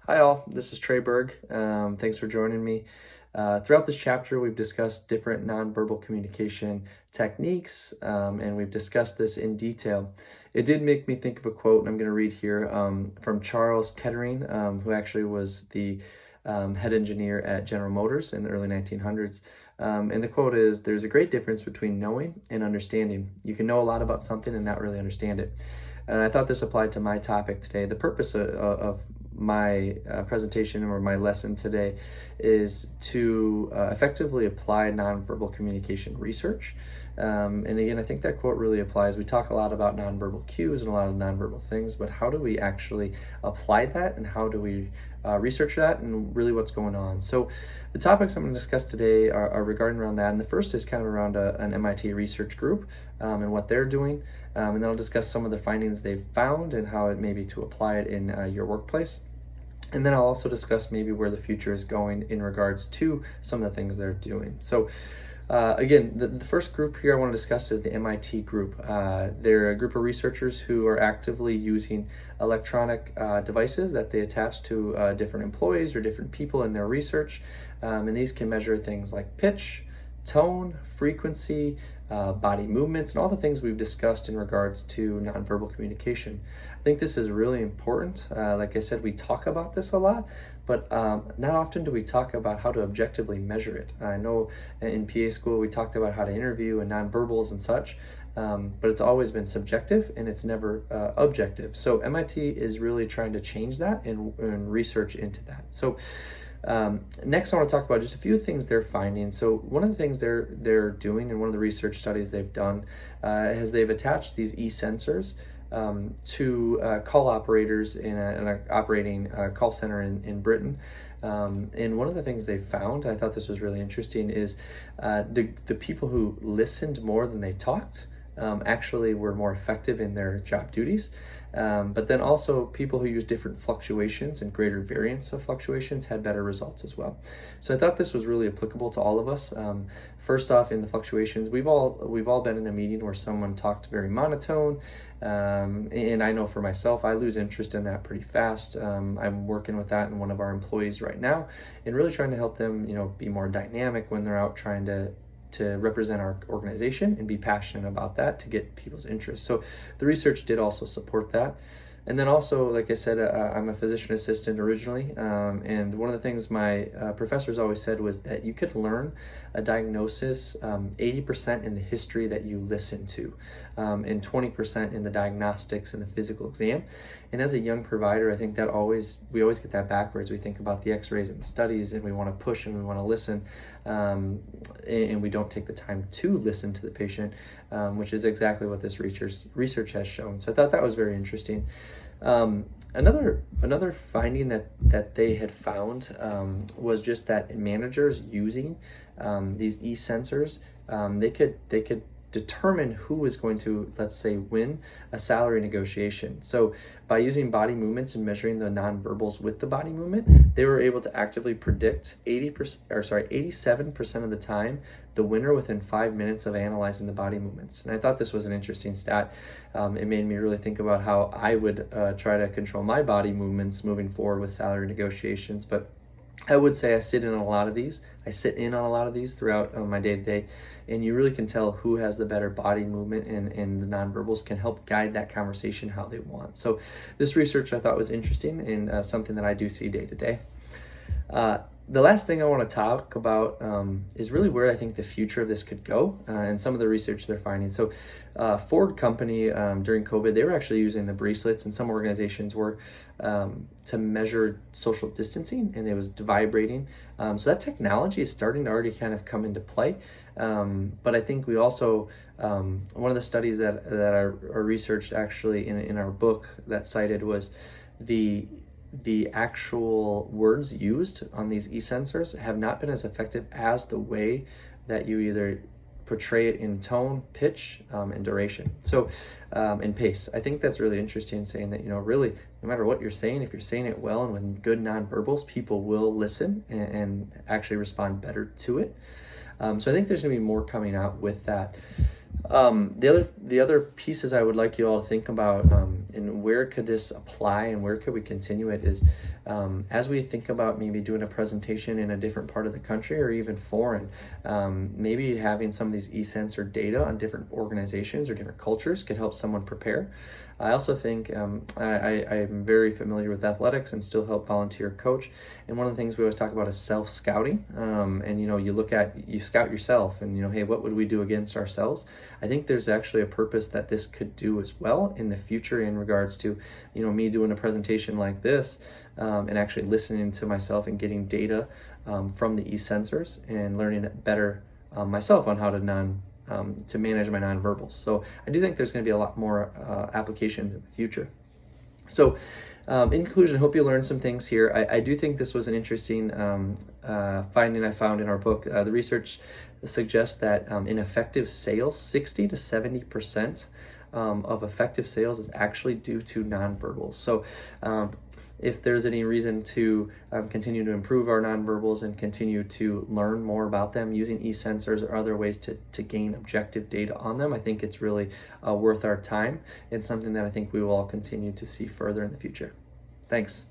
Hi all, this is Trae Bergh. Thanks for joining me. Throughout this chapter, we've discussed different nonverbal communication techniques, and we've discussed this in detail. It did make me think of a quote, and I'm going to read here from Charles Kettering, who actually was the head engineer at General Motors in the early 1900s. And the quote is, "There's a great difference between knowing and understanding. You can know a lot about something and not really understand it." And I thought this applied to my topic today. The purpose of my presentation or my lesson today is to effectively apply nonverbal communication research. And again, I think that quote really applies. We talk a lot about nonverbal cues and a lot of nonverbal things, but how do we actually apply that, and how do we research that, and really what's going on? So the topics I'm going to discuss today are regarding around that. And the first is kind of around an MIT research group and what they're doing. And then I'll discuss some of the findings they've found and how it may be to apply it in your workplace. And then I'll also discuss maybe where the future is going in regards to some of the things they're doing. So again, the first group here I want to discuss is the MIT group. They're a group of researchers who are actively using electronic devices that they attach to different employees or different people in their research. And these can measure things like pitch, tone, frequency, body movements, and all the things we've discussed in regards to nonverbal communication. I think this is really important. Like I said, we talk about this a lot, but not often do we talk about how to objectively measure it. I know in PA school we talked about how to interview and nonverbals and such, but it's always been subjective and it's never objective. So MIT is really trying to change that and research into that. So next, I want to talk about just a few things they're finding. So one of the things they're doing, and one of the research studies they've done, is they've attached these e-sensors to call operators in an operating call center in Britain. And one of the things they found, I thought this was really interesting, is the people who listened more than they talked actually were more effective in their job duties. But then also people who use different fluctuations and greater variance of fluctuations had better results as well. So I thought this was really applicable to all of us. First off, in the fluctuations, we've all been in a meeting where someone talked very monotone, and I know for myself, I lose interest in that pretty fast. I'm working with that in one of our employees right now, and really trying to help them, be more dynamic when they're out trying to represent our organization and be passionate about that to get people's interest. So the research did also support that. And then also, like I said, I'm a physician assistant originally, and one of the things my professors always said was that you could learn a diagnosis 80% in the history that you listen to, and 20% in the diagnostics and the physical exam. And as a young provider, I think that we always get that backwards. We think about the x-rays and the studies, and we want to push and we want to listen, and we don't take the time to listen to the patient, which is exactly what this research has shown. So I thought that was very interesting. Another finding that they had found was just that managers using these e-sensors, they could determine who was going to, let's say, win a salary negotiation. So by using body movements and measuring the nonverbals with the body movement, they were able to actively predict 87% of the time the winner within 5 minutes of analyzing the body movements. And I thought this was an interesting stat. It made me really think about how I would try to control my body movements moving forward with salary negotiations. But I would say I sit in on a lot of these throughout my day-to-day, and you really can tell who has the better body movement, and the nonverbals can help guide that conversation how they want. So this research I thought was interesting, and something that I do see day-to-day. The last thing I want to talk about is really where I think the future of this could go, and some of the research they're finding. So Ford company, during COVID, they were actually using the bracelets, and some organizations were, to measure social distancing, and it was vibrating. So that technology is starting to already kind of come into play. But I think we also, one of the studies that are researched actually in our book that cited was the actual words used on these e-sensors have not been as effective as the way that you either portray it in tone, pitch, and duration. So, and pace. I think that's really interesting, saying that, really, no matter what you're saying, if you're saying it well and with good nonverbals, people will listen and actually respond better to it. So I think there's going to be more coming out with that. The other pieces I would like you all to think about and where could this apply and where could we continue it is as we think about maybe doing a presentation in a different part of the country or even foreign, maybe having some of these e-sensor data on different organizations or different cultures could help someone prepare. I also think I'm very familiar with athletics and still help volunteer coach. And one of the things we always talk about is self-scouting. And you scout yourself and, hey, what would we do against ourselves? I think there's actually a purpose that this could do as well in the future in regards to, me doing a presentation like this and actually listening to myself and getting data from the e-sensors and learning better myself on how to manage my nonverbals. So I do think there's going to be a lot more applications in the future. So in conclusion, I hope you learned some things here. I do think this was an interesting finding I found in our book. The research suggests that in effective sales, 60 to 70% of effective sales is actually due to nonverbals. So if there's any reason to continue to improve our nonverbals and continue to learn more about them using e-sensors or other ways to gain objective data on them, I think it's really worth our time and something that I think we will all continue to see further in the future. Thanks.